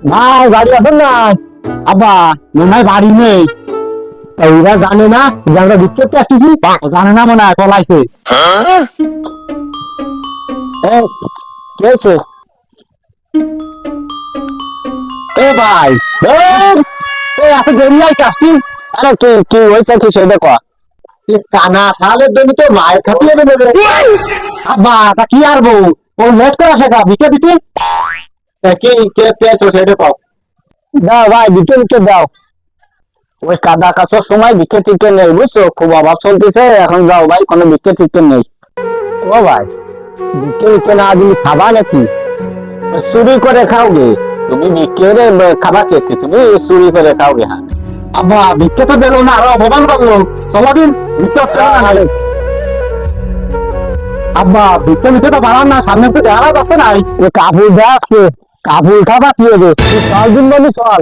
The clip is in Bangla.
ভাই বাড়ি আছেন না? আব্বা মনে হয় বাড়ি নেই। ওরা জানে না যে আমরা বিক্ষোভ আসতেছি, জানে না মনে হয় পলাইছে। এই, কে আছে? এ ভাই এত দেরি আইতে আসছি। আরে কি কি হয়েছে কি সেটা কয়া। কানা সালের জন্য তো মায়ের খাতিয়ে দেবে। আব্বা তা কি আর বউ ও লেট করে আসে বিকে দিতে। কি কে কে আছো সেটা কও। দাও ভাই বিকে বিকে দাও। ওই কাদা কাছার সময় বিকে টিকে নেই বুঝছো, খুব অভাব চলতেছে এখন। যাও ভাই কোনো বিকে টিকে নেই। ও ভাই বিকে বিকে না দিলে খাবা নাকি? চুরি করে খাও গে তুমি? বিকে খাবা কে? তুমি চুরি করে খাও গে? হ্যাঁ আব্বা ভিক্ষে তো দিল না, আরো অপমান করলো। চলো দিন ভিক্ষে আব্বা ভিক্ষে নিতে তো পারান না, সামনে তো দেখা যাচ্ছে নাই। কাপড় দেওয়া আছে, কাপড় খাবা কি হবে? চল দিন বলি চল।